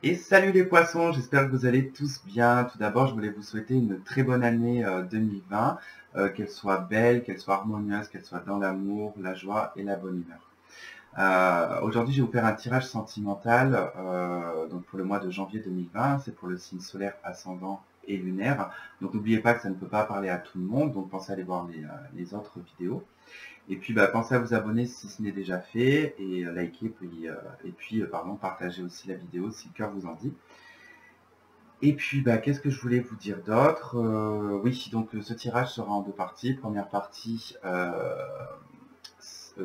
Et salut les poissons, j'espère que vous allez tous bien. Tout d'abord, je voulais vous souhaiter une très bonne année 2020, qu'elle soit belle, qu'elle soit harmonieuse, qu'elle soit dans l'amour, la joie et la bonne humeur. Aujourd'hui, je vais vous faire un tirage sentimental donc pour le mois de janvier 2020. C'est pour le signe solaire, ascendant et lunaire. Donc n'oubliez pas que ça ne peut pas parler à tout le monde, donc pensez à aller voir les autres vidéos. Et puis pensez à vous abonner si ce n'est déjà fait et liker et puis partager aussi la vidéo si le cœur vous en dit. Et puis qu'est-ce que je voulais vous dire d'autre. Oui, donc ce tirage sera en deux parties. Première partie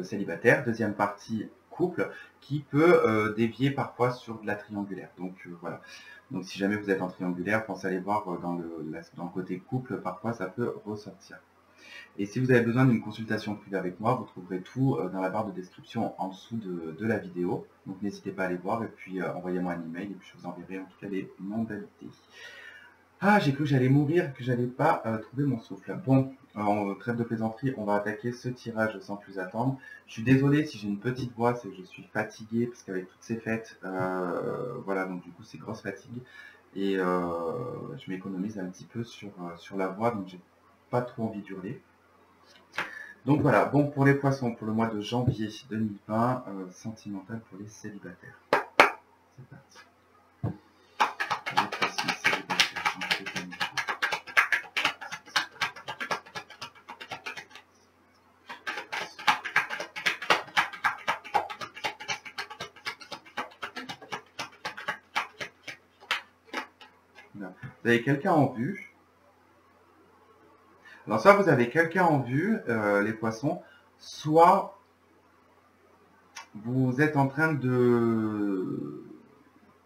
célibataire, deuxième partie couple, qui peut dévier parfois sur de la triangulaire. Donc voilà. Donc si jamais vous êtes en triangulaire, pensez à aller voir dans le côté couple, parfois ça peut ressortir. Et si vous avez besoin d'une consultation privée avec moi, vous trouverez tout dans la barre de description en dessous de la vidéo. Donc n'hésitez pas à aller voir et puis envoyez-moi un email et puis je vous enverrai en tout cas les modalités. Ah, j'ai cru que j'allais mourir, que j'allais pas trouver mon souffle. Bon, en trêve de plaisanterie, on va attaquer ce tirage sans plus attendre. Je suis désolé si j'ai une petite voix, c'est que je suis fatigué parce qu'avec toutes ces fêtes, voilà, donc du coup c'est grosse fatigue. Et je m'économise un petit peu sur la voix, donc j'ai pas trop envie d'hurler. Donc voilà, bon pour les poissons, pour le mois de janvier 2020, sentimental pour les célibataires. C'est parti. Les poissons célibataires, janvier 2020. Vous avez quelqu'un en vue. Alors soit vous avez quelqu'un en vue, les poissons, soit vous êtes en train d'être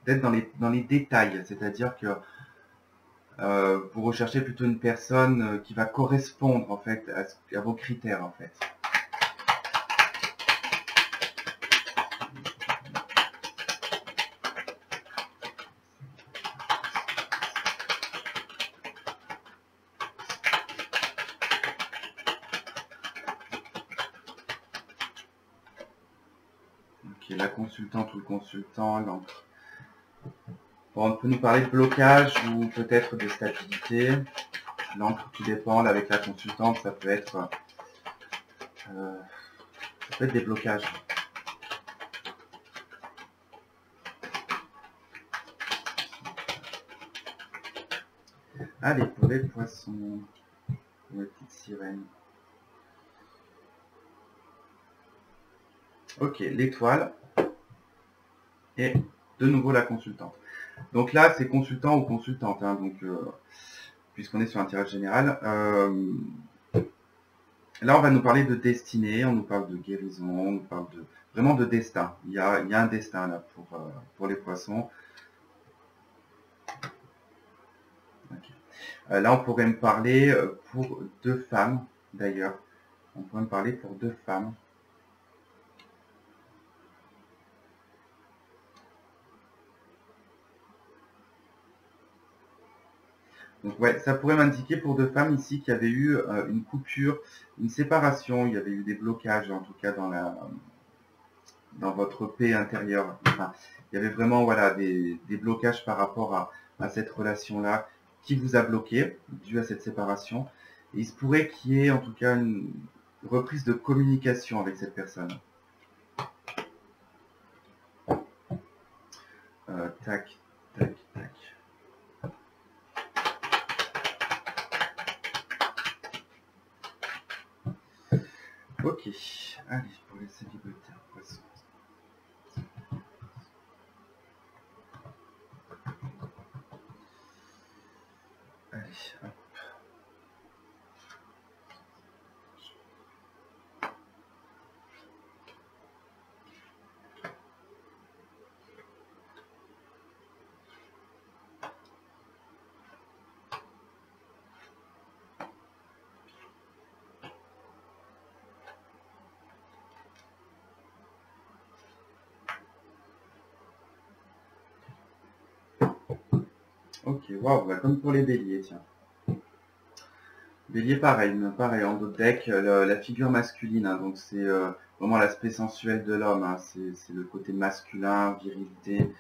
dans les détails, c'est-à-dire que vous recherchez plutôt une personne qui va correspondre en fait à vos critères en fait. Ok, la consultante ou le consultant, l'encre. Bon, on peut nous parler de blocage ou peut-être de stabilité. L'encre, tout dépend. Avec la consultante, ça peut être des blocages. Allez, pour les poissons, pour les petites sirènes. Ok, l'étoile. Et de nouveau la consultante. Donc là, c'est consultant ou consultante. Hein, donc, puisqu'on est sur un tirage général. Là, on va nous parler de destinée, on nous parle de guérison, on nous parle vraiment de destin. Il y a un destin là pour les poissons. Okay. Là, on pourrait me parler pour deux femmes, d'ailleurs. On pourrait me parler pour deux femmes. Donc ouais, ça pourrait m'indiquer pour deux femmes ici qu'il y avait eu une coupure, une séparation, il y avait eu des blocages en tout cas dans votre paix intérieure. Enfin, il y avait vraiment voilà, des blocages par rapport à cette relation-là qui vous a bloqué dû à cette séparation. Et il se pourrait qu'il y ait en tout cas une reprise de communication avec cette personne. Tac, tac, tac. Ok, allez, pour les célibataires, poissons. Allez, hop. Ok, waouh, comme pour les béliers, tiens. Bélier, pareil, en dos de deck, la figure masculine, hein, donc c'est vraiment l'aspect sensuel de l'homme, hein, c'est le côté masculin, virilité.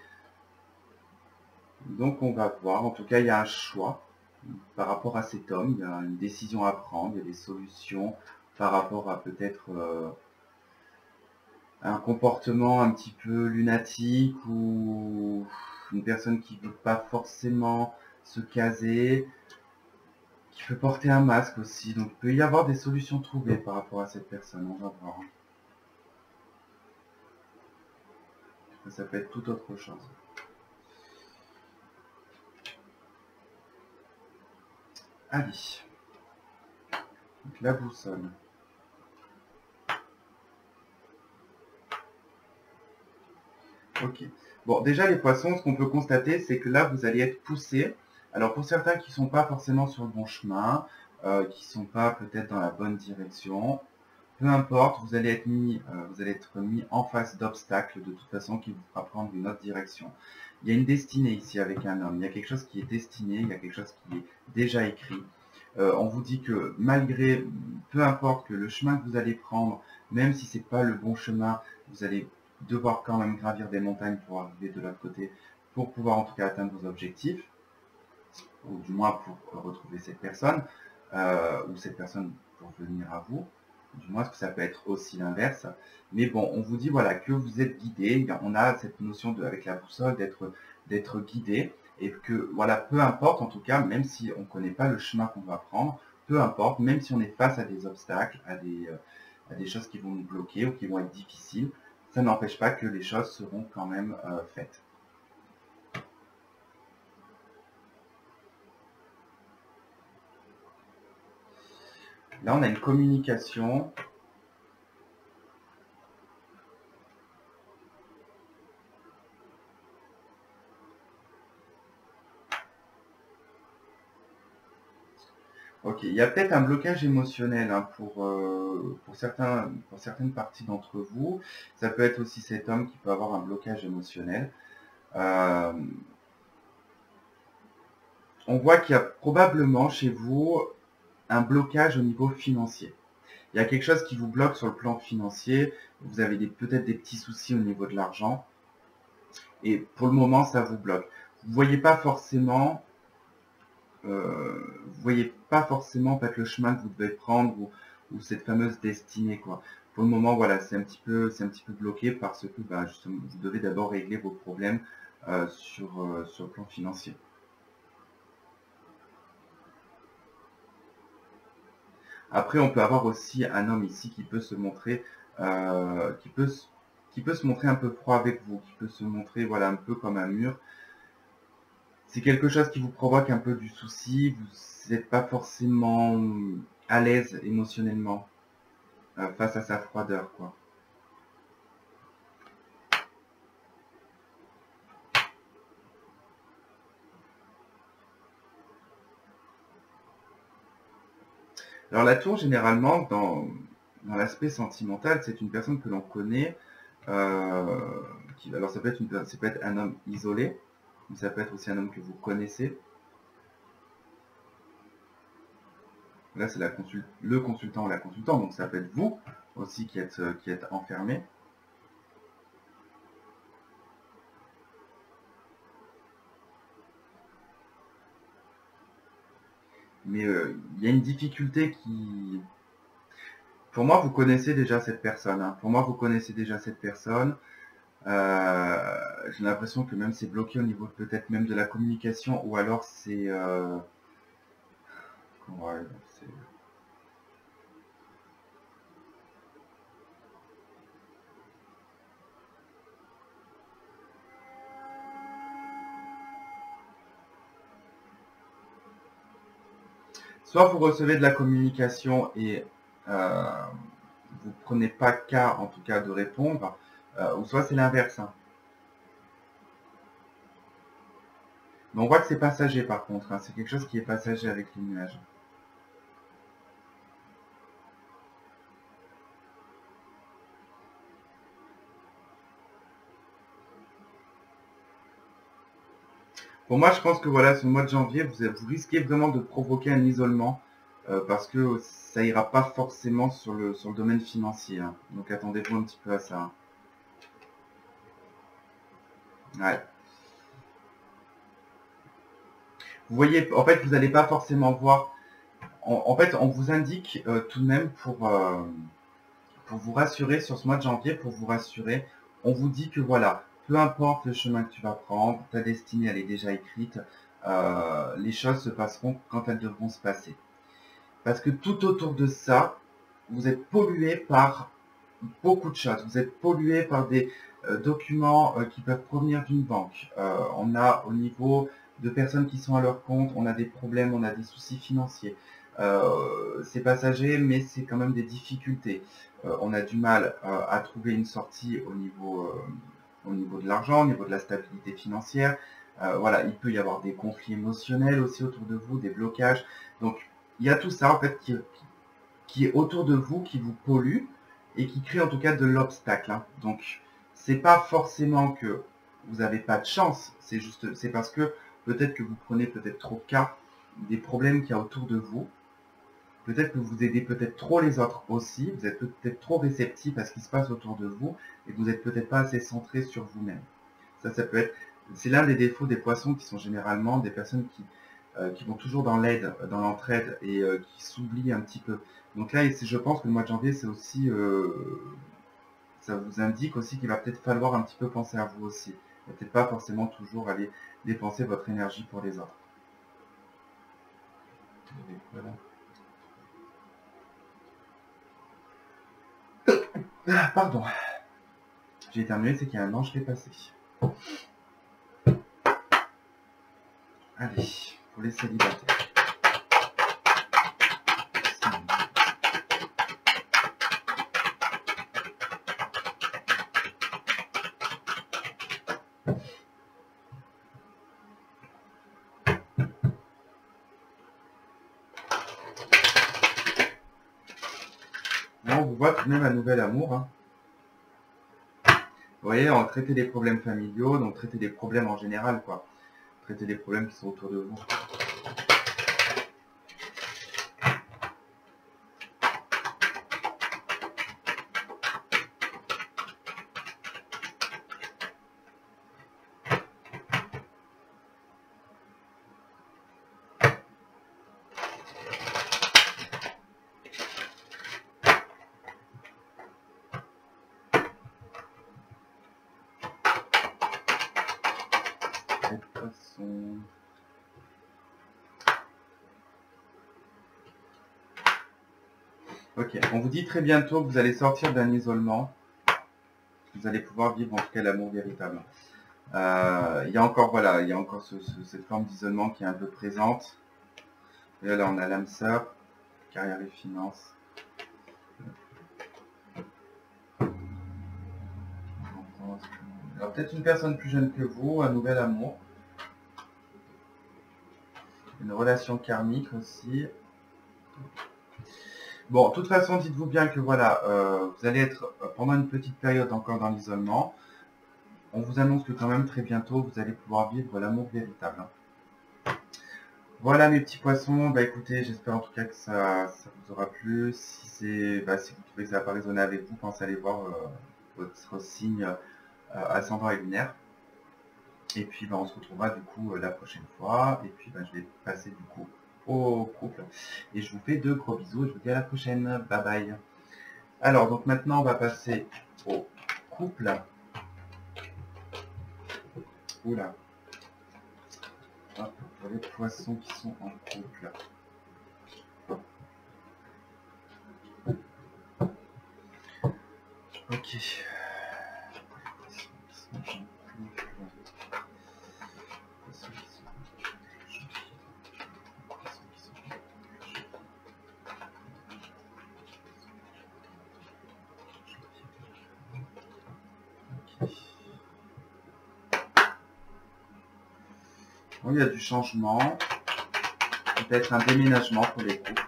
Donc on va voir, en tout cas il y a un choix par rapport à cet homme, il y a une décision à prendre, il y a des solutions par rapport à peut-être un comportement un petit peu lunatique ou une personne qui ne veut pas forcément se caser, qui peut porter un masque aussi. Donc il peut y avoir des solutions trouvées par rapport à cette personne, on va voir. Ça peut être tout autre chose. Allez, donc la boussole. Ok. Bon, déjà les poissons, ce qu'on peut constater, c'est que là, vous allez être poussé. Alors pour certains qui ne sont pas forcément sur le bon chemin, qui ne sont pas peut-être dans la bonne direction, peu importe, vous allez être mis en face d'obstacles de toute façon qui vous fera prendre une autre direction. Il y a une destinée ici avec un homme, il y a quelque chose qui est destiné, il y a quelque chose qui est déjà écrit. On vous dit que malgré, peu importe que le chemin que vous allez prendre, même si c'est pas le bon chemin, vous allez devoir quand même gravir des montagnes pour arriver de l'autre côté, pour pouvoir en tout cas atteindre vos objectifs, ou du moins pour retrouver cette personne, ou cette personne pour venir à vous. Du moins, ça peut être aussi l'inverse. Mais bon, on vous dit voilà que vous êtes guidé. On a cette notion avec la boussole d'être guidé et que voilà, peu importe en tout cas, même si on ne connaît pas le chemin qu'on va prendre, peu importe, même si on est face à des obstacles, à des choses qui vont nous bloquer ou qui vont être difficiles, ça n'empêche pas que les choses seront quand même faites. Là, on a une communication. Ok, il y a peut-être un blocage émotionnel hein, pour certaines parties d'entre vous. Ça peut être aussi cet homme qui peut avoir un blocage émotionnel. On voit qu'il y a probablement chez vous un blocage au niveau financier. Il y a quelque chose qui vous bloque sur le plan financier. Vous avez peut-être des petits soucis au niveau de l'argent. Et pour le moment, ça vous bloque. Vous ne voyez pas forcément en fait le chemin que vous devez prendre ou cette fameuse destinée quoi. Pour le moment voilà c'est un petit peu bloqué parce que justement vous devez d'abord régler vos problèmes sur le plan financier. Après on peut avoir aussi un homme ici qui peut se montrer qui peut se montrer un peu froid avec vous, qui peut se montrer voilà un peu comme un mur. C'est quelque chose qui vous provoque un peu du souci, vous n'êtes pas forcément à l'aise émotionnellement face à sa froideur, quoi. Alors la tour, généralement, dans l'aspect sentimental, c'est une personne que l'on connaît, alors ça peut être un homme isolé, mais ça peut être aussi un homme que vous connaissez. Là, c'est le consultant ou la consultante, donc ça peut être vous aussi qui êtes enfermé. Mais il y a une difficulté qui... Pour moi, vous connaissez déjà cette personne. Hein. Pour moi, vous connaissez déjà cette personne. J'ai l'impression que même c'est bloqué au niveau peut-être même de la communication, ou alors c'est... ouais, soit vous recevez de la communication et vous prenez pas cas en tout cas de répondre, ou soit c'est l'inverse. Hein. Mais on voit que c'est passager par contre, hein. C'est quelque chose qui est passager avec les nuages. Pour moi, je pense que voilà, ce mois de janvier, vous risquez vraiment de provoquer un isolement parce que ça ira pas forcément sur le domaine financier. Hein. Donc attendez-vous un petit peu à ça. Hein. Ouais. Vous voyez, en fait, vous n'allez pas forcément voir. En fait, on vous indique tout de même pour vous rassurer sur ce mois de janvier, pour vous rassurer, on vous dit que voilà, peu importe le chemin que tu vas prendre, ta destinée, elle est déjà écrite, les choses se passeront quand elles devront se passer. Parce que tout autour de ça, vous êtes pollué par beaucoup de choses. Vous êtes pollué par des documents qui peuvent provenir d'une banque. On a au niveau de personnes qui sont à leur compte, on a des problèmes, on a des soucis financiers. C'est passager, mais c'est quand même des difficultés. On a du mal à trouver une sortie au niveau de l'argent, au niveau de la stabilité financière. Voilà, il peut y avoir des conflits émotionnels aussi autour de vous, des blocages. Donc, il y a tout ça en fait qui est autour de vous, qui vous pollue et qui crée en tout cas de l'obstacle. Hein. Donc, c'est pas forcément que vous n'avez pas de chance, c'est parce que peut-être que vous prenez peut-être trop cas des problèmes qu'il y a autour de vous. Peut-être que vous aidez peut-être trop les autres aussi, vous êtes peut-être trop réceptif à ce qui se passe autour de vous et que vous n'êtes peut-être pas assez centré sur vous-même. Ça peut être, c'est l'un des défauts des poissons qui sont généralement des personnes qui vont toujours dans l'aide, dans l'entraide et qui s'oublient un petit peu. Donc là, je pense que le mois de janvier, c'est aussi, ça vous indique aussi qu'il va peut-être falloir un petit peu penser à vous aussi. Et peut-être pas forcément toujours aller dépenser votre énergie pour les autres. Voilà. Ah, pardon. J'ai terminé, c'est qu'il y a un ange qui est passé. Allez, pour les célibataires. Là, on vous voit tout de même un nouvel amour. Hein. Vous voyez, on traiter des problèmes familiaux, donc traiter des problèmes en général, quoi. Traiter des problèmes qui sont autour de vous. Ok, on vous dit très bientôt que vous allez sortir d'un isolement. Vous allez pouvoir vivre en tout cas l'amour véritable. Il y a encore, voilà, il y a encore cette forme d'isolement qui est un peu présente. Et là, on a l'âme sœur, carrière et finances. Alors peut-être une personne plus jeune que vous, un nouvel amour. Une relation karmique aussi. Bon, de toute façon, dites-vous bien que voilà, vous allez être pendant une petite période encore dans l'isolement. On vous annonce que quand même très bientôt, vous allez pouvoir vivre l'amour véritable. Voilà mes petits poissons, bah écoutez, j'espère en tout cas que ça vous aura plu. Si vous trouvez que ça n'a pas résonné avec vous, pensez à aller voir votre signe ascendant et lunaire. Et puis on se retrouvera du coup la prochaine fois. Et puis je vais passer du coup au couple. Et je vous fais de gros bisous et je vous dis à la prochaine. Bye bye. Alors donc maintenant on va passer au couple. Oula. Hop, pour les poissons qui sont en couple. Ok. Bon, il y a du changement, peut-être un déménagement pour les couples,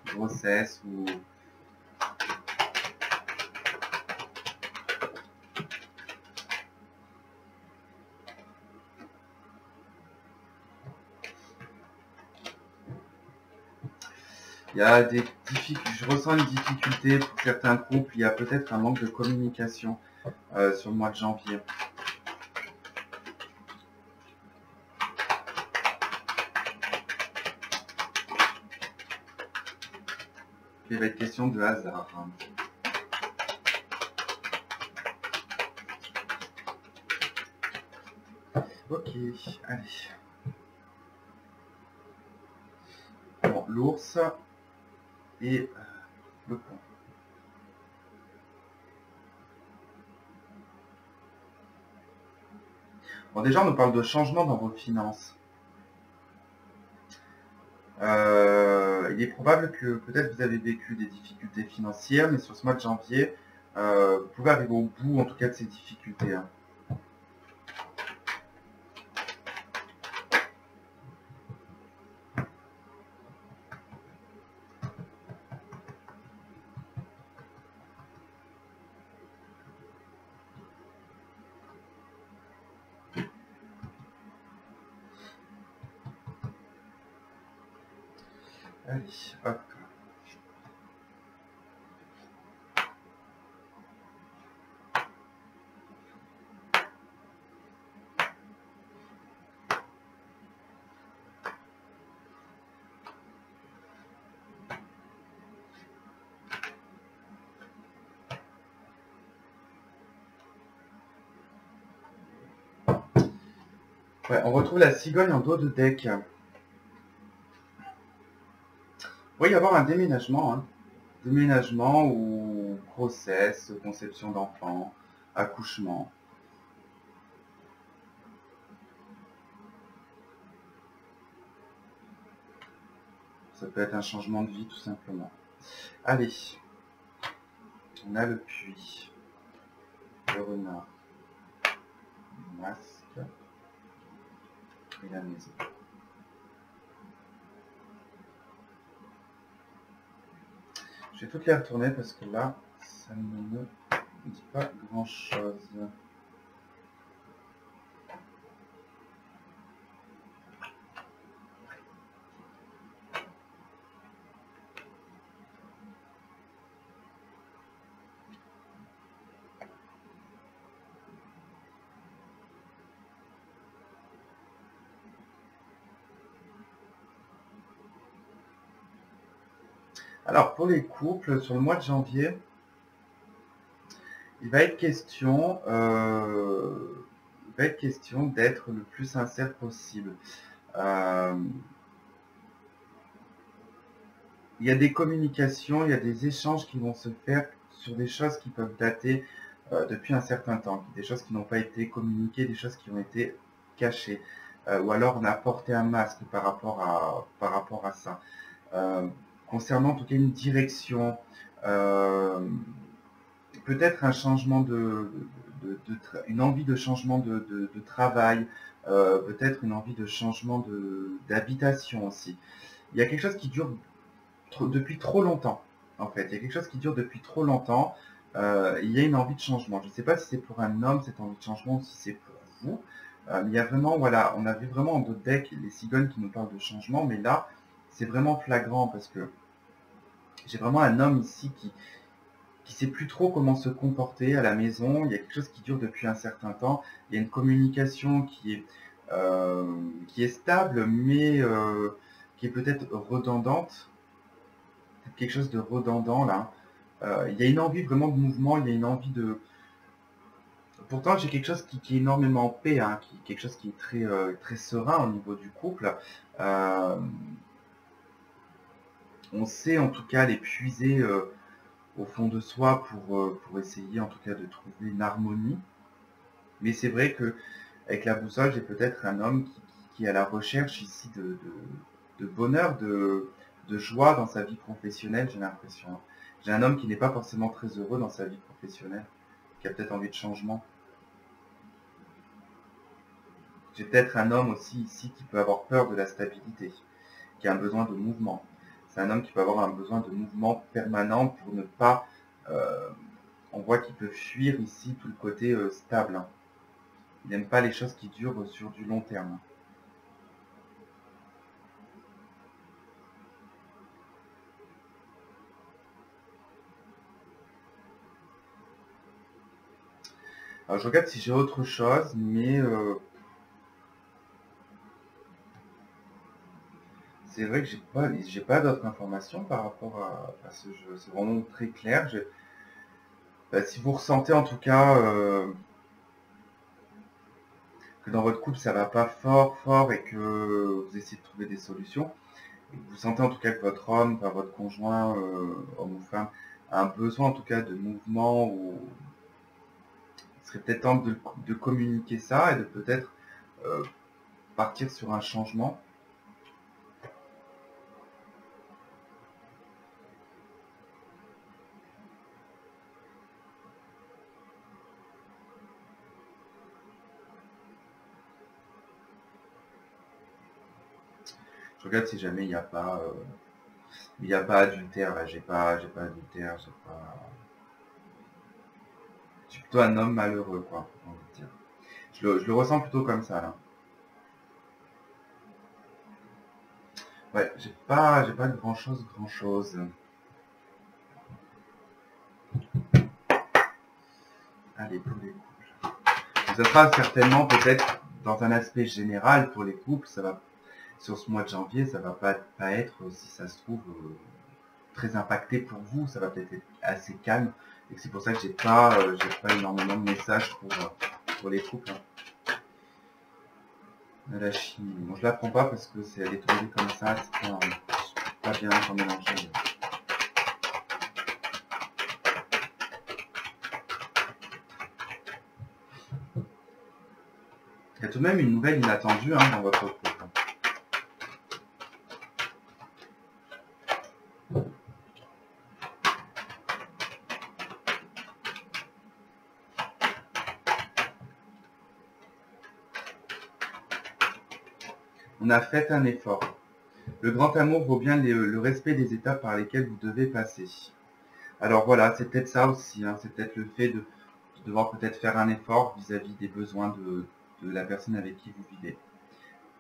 grossesse ou... Il y a des difficultés, je ressens une difficulté pour certains couples, il y a peut-être un manque de communication sur le mois de janvier. Il va être question de hasard. Ok, allez. Bon, l'ours et le pont. Bon, déjà, on nous parle de changement dans vos finances. Il est probable que peut-être vous avez vécu des difficultés financières, mais sur ce mois de janvier, vous pouvez arriver au bout, en tout cas, de ces difficultés. Hein. Allez, hop. Ouais, on retrouve la cigogne en dos de deck. Il va y avoir un déménagement. Hein. Déménagement ou grossesse, conception d'enfant, accouchement. Ça peut être un changement de vie tout simplement. Allez, on a le puits, le renard, le masque et la maison. Je vais toutes les retourner parce que là, ça ne me dit pas grand chose. Alors, pour les couples, sur le mois de janvier, il va être question d'être le plus sincère possible. Il y a des communications, il y a des échanges qui vont se faire sur des choses qui peuvent dater depuis un certain temps, des choses qui n'ont pas été communiquées, des choses qui ont été cachées, ou alors on a porté un masque par rapport à ça. Concernant en tout cas une direction, peut-être un changement une envie de changement de travail, peut-être une envie de changement d'habitation aussi. Il y a quelque chose qui dure depuis trop longtemps, en fait. Il y a quelque chose qui dure depuis trop longtemps. Il y a une envie de changement. Je ne sais pas si c'est pour un homme, cette envie de changement, ou si c'est pour vous. Il y a vraiment, voilà, on avait vraiment en d'autres decks les cigognes qui nous parlent de changement, mais là, c'est vraiment flagrant parce que j'ai vraiment un homme ici qui sait plus trop comment se comporter à la maison. Il y a quelque chose qui dure depuis un certain temps. Il y a une communication qui est stable, mais qui est peut-être redondante. Quelque chose de redondant là. Il y a une envie vraiment de mouvement, il y a une envie de... Pourtant, j'ai quelque chose qui est énormément en paix, hein, quelque chose qui est très serein au niveau du couple. On sait en tout cas les puiser au fond de soi pour essayer en tout cas de trouver une harmonie. Mais c'est vrai que avec la boussole, j'ai peut-être un homme qui est à la recherche ici de bonheur, de joie dans sa vie professionnelle, j'ai l'impression. J'ai un homme qui n'est pas forcément très heureux dans sa vie professionnelle, qui a peut-être envie de changement. J'ai peut-être un homme aussi ici qui peut avoir peur de la stabilité, qui a un besoin de mouvement. C'est un homme qui peut avoir un besoin de mouvement permanent pour ne pas... on voit qu'il peut fuir ici tout le côté stable. Il n'aime pas les choses qui durent sur du long terme. Alors je regarde si j'ai autre chose, mais c'est vrai que j'ai pas d'autres informations par rapport à ce jeu. C'est vraiment très clair. Si vous ressentez en tout cas que dans votre couple ça va pas fort et que vous essayez de trouver des solutions, et que vous sentez en tout cas que votre homme, enfin, votre conjoint, homme ou femme, a un besoin en tout cas de mouvement, ou il serait peut-être temps de communiquer ça et de peut-être partir sur un changement. Je regarde si jamais il n'y a pas adultère là, j'ai pas adultère, je suis plutôt un homme malheureux, quoi, on va dire. Je le ressens plutôt comme ça là. Ouais, j'ai pas de grand chose. Allez, pour les couples. Ça sera certainement peut-être dans un aspect général pour les couples, ça va sur ce mois de janvier, ça va pas être, si ça se trouve, très impacté pour vous, ça va peut-être être assez calme, et c'est pour ça que j'ai pas énormément de messages pour les couples. Hein. La chimie, bon, je la prends pas parce que elle est tombée comme ça, c'est pas bien quand mélanger. Il y a tout de même une nouvelle inattendue dans votre couple. On a fait un effort. Le grand amour vaut bien le respect des étapes par lesquelles vous devez passer. Alors voilà, c'est peut-être ça aussi, c'est peut-être le fait de devoir peut-être faire un effort vis-à-vis des besoins de la personne avec qui vous vivez.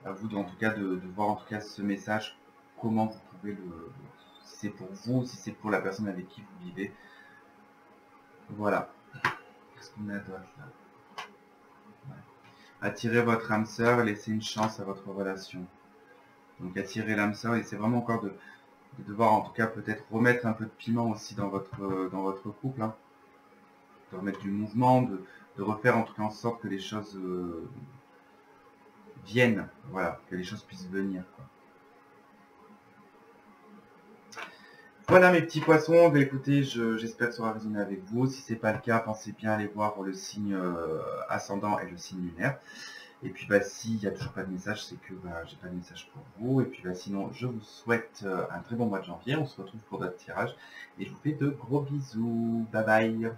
À vous en tout cas de voir en tout cas ce message, comment vous pouvez si c'est pour vous, si c'est pour la personne avec qui vous vivez. Voilà. Qu'est-ce qu'on a d'autre là? Ouais. Attirez votre âme sœur, laissez une chance à votre relation. Donc attirer l'âme sœur, et c'est vraiment encore de devoir en tout cas peut-être remettre un peu de piment aussi dans votre couple, de remettre du mouvement, de refaire en tout cas en sorte que les choses viennent, voilà, que les choses puissent venir, quoi. Voilà mes petits poissons, écoutez, j'espère que ça aura résonné avec vous. Si c'est pas le cas, pensez bien à aller voir le signe ascendant et le signe lunaire. Et puis s'il n'y a toujours pas de message, c'est que j'ai pas de message pour vous. Et puis sinon, je vous souhaite un très bon mois de janvier. On se retrouve pour d'autres tirages. Et je vous fais de gros bisous. Bye bye.